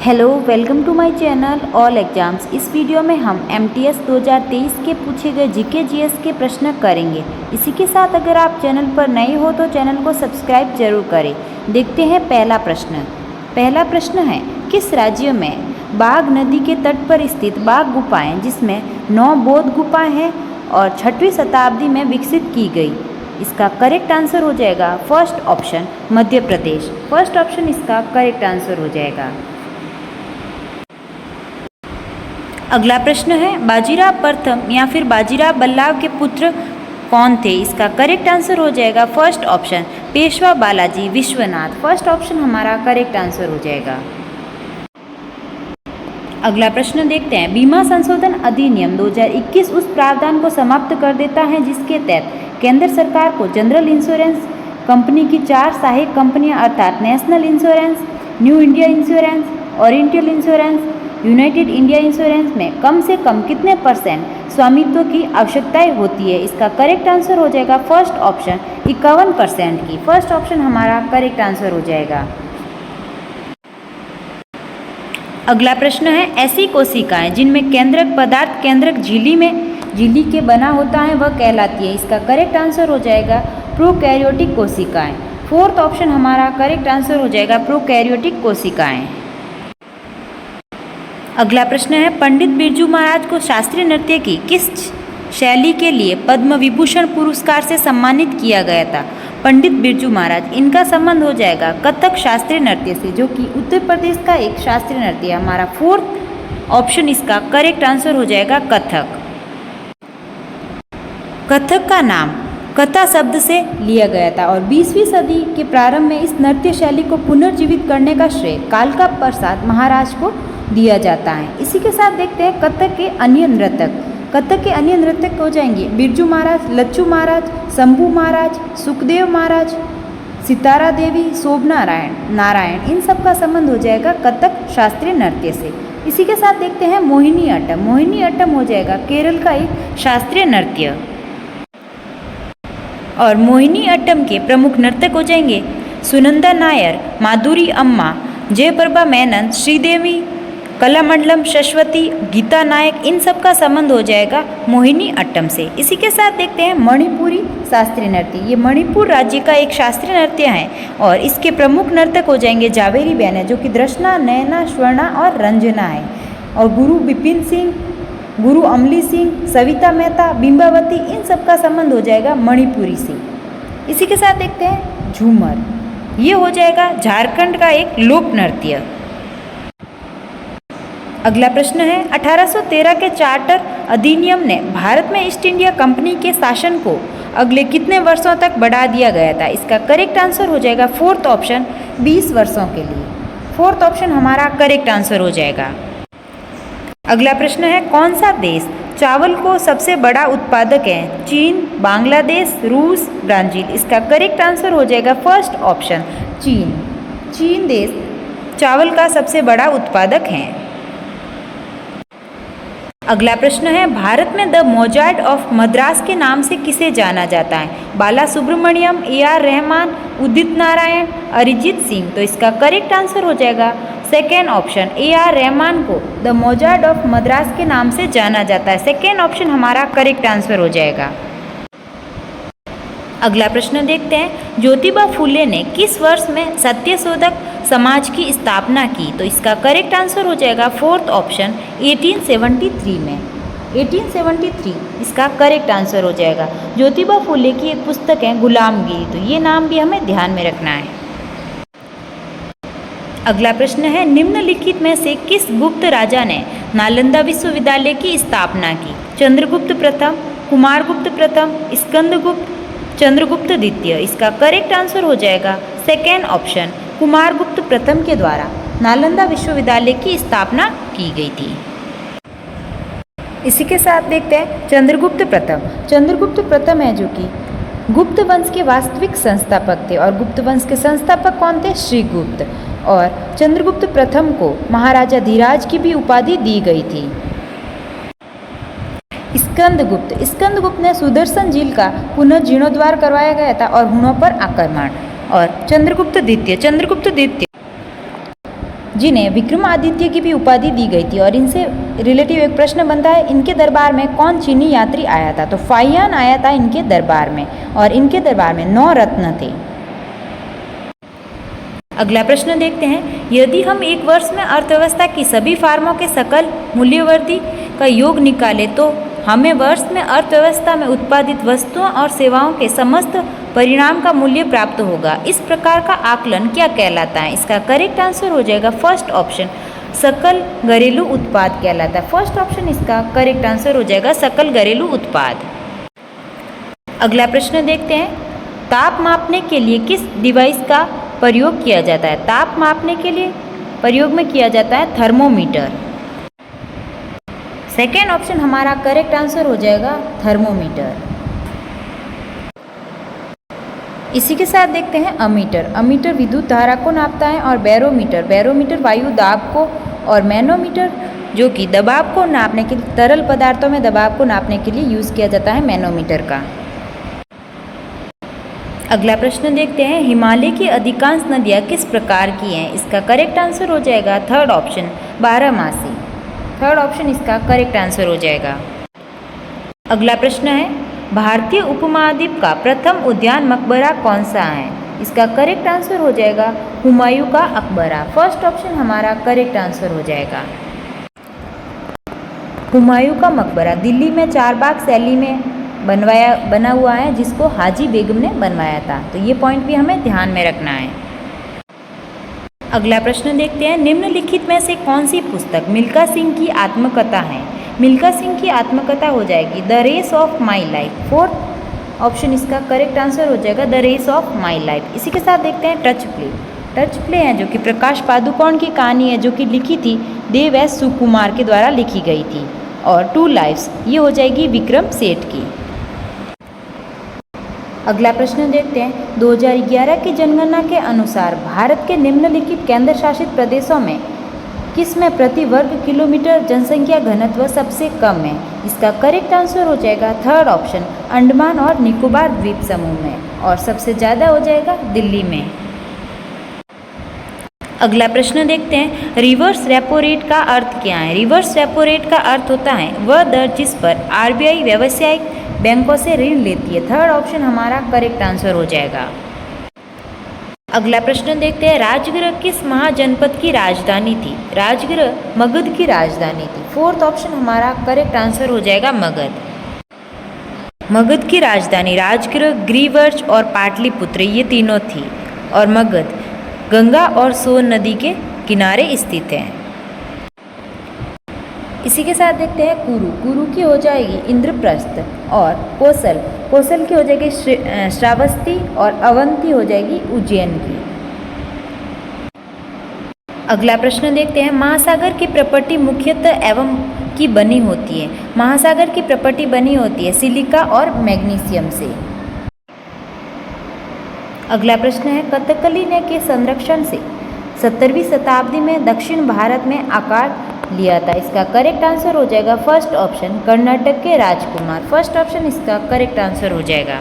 Hello, welcome to my channel all exams. इस video में हम MTS 2023 के पूछे गए जीके जीएस के प्रश्न करेंगे। इसी के साथ अगर आप चैनल पर नए हो तो चैनल को सब्सक्राइब जरूर करें। देखते हैं पहला प्रश्न। पहला प्रश्न है, किस राज्य में बाघ नदी के तट पर स्थित बाघ गुफाएं, जिसमें 9 बौद्ध गुफाएं हैं और 6वीं शताब्दी में विकसित की गई? इसका करेक्ट आंसर हो जाएगा first option Madhya Pradesh. First option इसका करेक्ट आंसर हो जाएगा। अगला प्रश्न है, बाजीराव प्रथम या फिर बाजीराव बल्लाव के पुत्र कौन थे? इसका करेक्ट आंसर हो जाएगा first option Peshwa Balaji Vishwanath. First option हमारा करेक्ट आंसर हो जाएगा। अगला प्रश्न देखते हैं, बीमा संशोधन अधिनियम 2021 उस प्रावधान को समाप्त कर देता है जिसके तहत केंद्र सरकार को जनरल इंश्योरेंस कंपनी की 4 सहायक कंपनियां अर्थात national insurance, new India insurance, oriental insurance, United India insurance में कम से कम कितने % स्वामित्व की आवश्यकताएं होती है? इसका करेक्ट आंसर हो जाएगा फर्स्ट ऑप्शन 51% की। फर्स्ट ऑप्शन हमारा करेक्ट आंसर हो जाएगा। अगला प्रश्न है, ऐसी कोशिकाएं जिनमें केंद्रक पदार्थ केंद्रक झिल्ली के बना होता है वह कहलाती है? इसका करेक्ट आंसर हो जाएगा प्रोकैरियोटिक कोशिकाएं। फोर्थ ऑप्शन हमारा करेक्ट आंसर हो जाएगा प्रोकैरियोटिक कोशिकाएं। अगला प्रश्न है, पंडित बिरजू महाराज को शास्त्रीय नृत्य की किस शैली के लिए पद्म विभूषण पुरस्कार से सम्मानित किया गया था? पंडित बिरजू महाराज, इनका संबंध हो जाएगा कथक शास्त्रीय नृत्य से, जो कि उत्तर प्रदेश का एक शास्त्रीय नृत्य है। हमारा फोर्थ ऑप्शन इसका करेक्ट आंसर हो जाएगा कथक। कथक का नाम कथा शब्द से लिया गया था और 20वीं सदी के प्रारंभ में इस नृत्य शैली को पुनर्जीवित करने का श्रेय कालका प्रसाद महाराज को दिया जाता है। इसी के साथ देखते हैं कथक के अन्य नर्तक। कथक के अन्य नर्तक हो जाएंगे बिरजू महाराज, लच्चू महाराज, शंभू महाराज, सुखदेव महाराज, सितारा देवी, शोभना नारायण। इन सब का संबंध हो जाएगा कथक शास्त्रीय नृत्य से। इसी के साथ देखते हैं मोहिनी अट्टम। मोहिनी अट्टम हो जाएगा केरल का एक शास्त्रीय नृत्य और मोहिनी अट्टम के प्रमुख नर्तक हो जाएंगे सुनंदा नायर, माधुरी अम्मा, जयप्रभा मेनन, श्रीदेवी, कलामंडलम सरस्वती, गीता नायक। इन सब का संबंध हो जाएगा मोहिनी अट्टम से। इसी के साथ देखते हैं मणिपुरी शास्त्रीय नृत्य। ये मणिपुर राज्य का एक शास्त्रीय नृत्य है और इसके प्रमुख नर्तक हो जाएंगे जावेरी बहन, जो कि दृष्णा, नयना, स्वर्णा और रंजना है। और गुरु बिपिन सिंह, गुरु अमली सिंह, सविता मेहता, बिंबावती, इन सब का संबंध हो जाएगा मणिपुरी से। इसी के साथ देखते हैं झूमर। ये हो जाएगा झारखंड का एक लोक नृत्य। अगला प्रश्न है, 1813 के चार्टर अधिनियम ने भारत में ईस्ट इंडिया कंपनी के शासन को अगले कितने वर्षों तक बढ़ा दिया गया था? इसका करेक्ट आंसर हो जाएगा फोर्थ ऑप्शन 20 वर्षों के लिए। फोर्थ ऑप्शन हमारा करेक्ट आंसर हो जाएगा। अगला प्रश्न है, कौन सा देश चावल को सबसे बड़ा उत्पादक है? चीन, बांग्लादेश, रूस, ब्राजील। इसका करेक्ट आंसर हो जाएगा फर्स्ट ऑप्शन चीन। चीन देश चावल का सबसे बड़ा उत्पादक है। अगला प्रश्न है, भारत में द मोजार्ट ऑफ मद्रास के नाम से किसे जाना जाता है? बाला सुब्रमण्यम, AR रहमान, उदित नारायण, अरिजीत सिंह। तो इसका करेक्ट आंसर हो जाएगा सेकेंड ऑप्शन AR रहमान को द मोजार्ट ऑफ मद्रास के नाम से जाना जाता है। सेकेंड ऑप्शन हमारा करेक्ट आंसर हो जाएगा। अगला प्रश्न देखते हैं, ज्योतिबा फुले ने किस वर्ष में सत्यशोधक समाज की स्थापना की? तो इसका करेक्ट आंसर हो जाएगा फोर्थ ऑप्शन 1873 में। 1873 इसका करेक्ट आंसर हो जाएगा। ज्योतिबा फुले की एक पुस्तक है गुलामगिरी, तो ये नाम भी हमें ध्यान में रखना है। अगला प्रश्न है, निम्नलिखित में से किस गुप्त राजा ने नालंदा विश्वविद्यालय की स्थापना की? चंद्रगुप्त प्रथम, कुमारगुप्त प्रथम, स्कंदगुप्त, चंद्रगुप्त द्वितीय। इसका करेक्ट आंसर हो जाएगा सेकेंड ऑप्शन कुमारगुप्त प्रथम के द्वारा नालंदा विश्वविद्यालय की स्थापना की गई थी। इसी के साथ देखते हैं चंद्रगुप्त प्रथम। चंद्रगुप्त प्रथम है जो कि गुप्त वंश के वास्तविक संस्थापक थे और गुप्त वंश के संस्थापक कौन थे? श्रीगुप्त। और चंद्रगुप्त प्रथम को महाराजा धीराज की भी उपाधि दी गई थी। स्कंदगुप्त ने सुदर्शन झील का पुनर्जीर्णोद्धार करवाया गया था और हुणों पर आक्रमण। और चंद्रगुप्त द्वितीय जिन्हें विक्रमादित्य की भी उपाधि दी गई थी। और इनसे रिलेटिव एक प्रश्न बनता है, इनके दरबार में कौन चीनी यात्री आया था? तो फाहियान आया था इनके दरबार में, और इनके दरबार में 9 रत्न थे। अगला प्रश्न देखते हैं, यदि हम एक वर्ष में अर्थव्यवस्था की सभी फर्मों के सकल मूल्यवर्धी का योग निकालें तो हमें वर्ष में अर्थव्यवस्था में उत्पादित वस्तुओं और सेवाओं के समस्त परिणाम का मूल्य प्राप्त होगा। इस प्रकार का आकलन क्या कहलाता है? इसका करेक्ट आंसर हो जाएगा फर्स्ट ऑप्शन, सकल घरेलू उत्पाद कहलाता है। फर्स्ट ऑप्शन इसका करेक्ट आंसर हो जाएगा, सकल घरेलू उत्पाद। अगला प्रश्न देखते हैं, ताप मापने के लिए किस डिवाइस का प्रयोग किया जाता है? ताप मापने के लिए प्रयोग में किया जाता है थर्मोमीटर। सेकेंड ऑप्शन हमारा करेक्ट आंसर हो जाएगा थर्मोमीटर। इसी के साथ देखते हैं अमीटर। अमीटर विद्युत धारा को नापता है, और बैरोमीटर वायु दाब को, और मैनोमीटर जो कि दबाव को नापने के लिए, तरल पदार्थों में दबाव को नापने के लिए यूज किया जाता है मैनोमीटर का। अगला प्रश्न देखते हैं, हिमालय की अधिकांश नदियाँ किस प्रकार की हैं? इसका करेक्ट आंसर हो जाएगा थर्ड ऑप्शन, बारहमासी। थर्ड ऑप्शन इसका करेक्ट आंसर हो जाएगा। अगला प्रश्न है, भारतीय उपमहाद्वीप का प्रथम उद्यान मकबरा कौन सा है? इसका करेक्ट आंसर हो जाएगा हुमायूं का मकबरा। फर्स्ट ऑप्शन हमारा करेक्ट आंसर हो जाएगा। हुमायूं का मकबरा दिल्ली में चारबाग शैली में बना हुआ है, जिसको हाजी बेगम ने बनवाया था। तो ये पॉइंट भी हमें ध्यान में रखना है। अगला प्रश्न देखते हैं, निम्नलिखित में से कौन सी पुस्तक मिल्खा सिंह की आत्मकथा है? मिल्खा सिंह की आत्मकथा हो जाएगी the race of my life. Fourth option इसका करेक्ट आंसर हो जाएगा the race of my life. इसी के साथ देखते हैं टच प्ले। टच प्ले है जो कि प्रकाश पादुकोण की कहानी है, जो कि लिखी थी देव एस सुकुमार के द्वारा लिखी गई थी। और टू लाइफ्स ये हो जाएगी विक्रम सेठ की। अगला प्रश्न देखते हैं, 2011 की जनगणना के अनुसार भारत के निम्नलिखित केंद्र शासित प्रदेशों में किसमें प्रति वर्ग किलोमीटर जनसंख्या घनत्व सबसे कम है? इसका करेक्ट आंसर हो जाएगा थर्ड ऑप्शन, अंडमान और निकोबार द्वीप समूह में, और सबसे ज़्यादा हो जाएगा दिल्ली में। अगला प्रश्न देखते हैं, रिवर्स रेपो रेट का अर्थ क्या है? रिवर्स रेपो रेट का अर्थ होता है वह दर जिस पर आरबीआई व्यावसायिक बैंकों से ऋण लेती है। थर्ड ऑप्शन हमारा करेक्ट आंसर हो जाएगा। अगला प्रश्न देखते हैं, राजगृह किस महाजनपद की राजधानी थी? राजगृह मगध की राजधानी थी। फोर्थ ऑप्शन हमारा करेक्ट आंसर हो जाएगा मगध। मगध की राजधानी राजगृह, ग्रीवर्च और पाटलिपुत्र ये तीनों थी, और मगध गंगा और सोन नदी के किनारे स्थित है। इसी के साथ देखते हैं कुरु। कुरु की हो जाएगी इंद्रप्रस्थ, और कौशल की हो जाएगी श्रावस्ती, और अवंती हो जाएगी उज्जैन की। अगला प्रश्न देखते हैं, महासागर की प्रॉपर्टी मुख्यतः एवं की बनी होती है। महासागर की प्रॉपर्टी बनी होती है सिलिका और मैग्नीशियम से। अगला प्रश्न है, कथकली ने के संरक्षण से 17वीं शताब्दी में दक्षिण भारत में आकार लिया था। इसका करेक्ट आंसर हो जाएगा फर्स्ट ऑप्शन, कर्नाटक के राजकुमार। फर्स्ट ऑप्शन इसका करेक्ट आंसर हो जाएगा।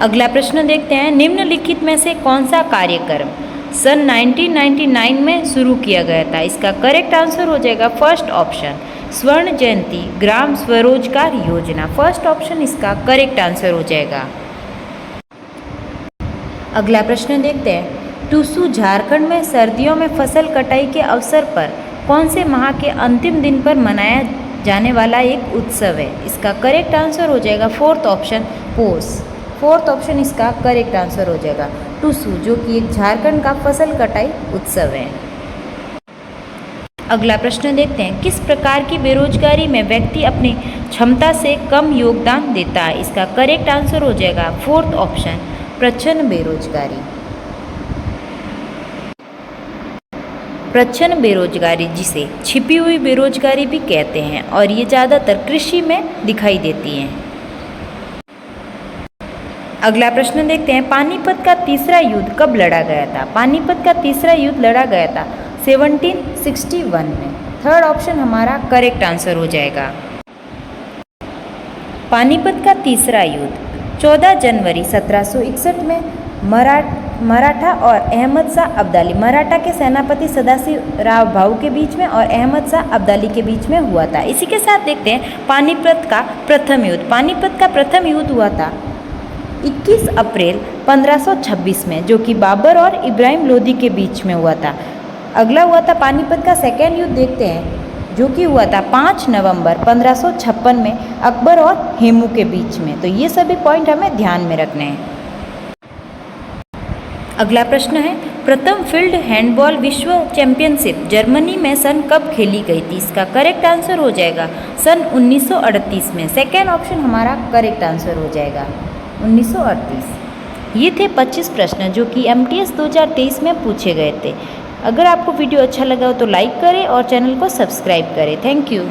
अगला प्रश्न देखते हैं, निम्नलिखित में से कौन सा कार्यक्रम सन 1999 में शुरू किया गया था? इसका करेक्ट आंसर हो जाएगा फर्स्ट ऑप्शन, स्वर्ण जयंती ग्राम स्वरोजगार योजना। फर्स्ट ऑप्शन इसका करेक्ट आंसर हो जाएगा। अगला प्रश्न देखते हैं, टुसू झारखंड में सर्दियों में फसल कटाई के अवसर पर कौन से माह के अंतिम दिन पर मनाया जाने वाला एक उत्सव है? इसका करेक्ट आंसर हो जाएगा फोर्थ ऑप्शन, पोष। फोर्थ ऑप्शन इसका करेक्ट आंसर हो जाएगा टुसू, जो कि एक झारखंड का फसल कटाई उत्सव है। अगला प्रश्न देखते हैं, किस प्रकार की बेरोजगारी में व्यक्ति अपनी क्षमता से कम योगदान देता है? इसका करेक्ट आंसर हो जाएगा फोर्थ ऑप्शन, प्रच्छन्न बेरोजगारी। प्रच्छन्न बेरोजगारी जिसे छिपी हुई बेरोजगारी भी कहते हैं, और ये ज़्यादातर कृषि में दिखाई देती हैं। अगला प्रश्न देखते हैं, पानीपत का तीसरा युद्ध कब लड़ा गया था? पानीपत का तीसरा युद्ध लड़ा गया था 1761 में। थर्ड ऑप्शन हमारा करेक्ट आंसर हो जाएगा। पानीपत का तीसरा युद्ध 14 जनवरी 1761 में मराठा और अहमद शाह अब्दाली। मराठा के सेनापति सदाशिव राव भाऊ के बीच में और अहमद शाह अब्दाली के बीच में हुआ था। इसी के साथ देखते हैं पानीपत का प्रथम युद्ध। पानीपत का प्रथम युद्ध हुआ था 21 अप्रैल 1526 में, जो कि बाबर और इब्राहिम लोदी के बीच में हुआ था। अगला हुआ था पानीपत का सेकेंड युद्ध देखते हैं, जो कि हुआ था 5 नवंबर 1556 में अकबर और हेमू के बीच में। तो ये सभी पॉइंट हमें ध्यान में रखने हैं। अगला प्रश्न है, प्रथम फील्ड हैंडबॉल विश्व चैंपियनशिप जर्मनी में सन कब खेली गई थी? इसका करेक्ट आंसर हो जाएगा सन 1938 में। सेकेंड ऑप्शन हमारा करेक्ट आंसर हो जाएगा 1938। ये थे 25 प्रश्न जो कि MTS 2023 में पूछे गए थे। अगर आपको वीडियो अच्छा लगा हो तो लाइक करें और चैनल को सब्सक्राइब करें। Thank you.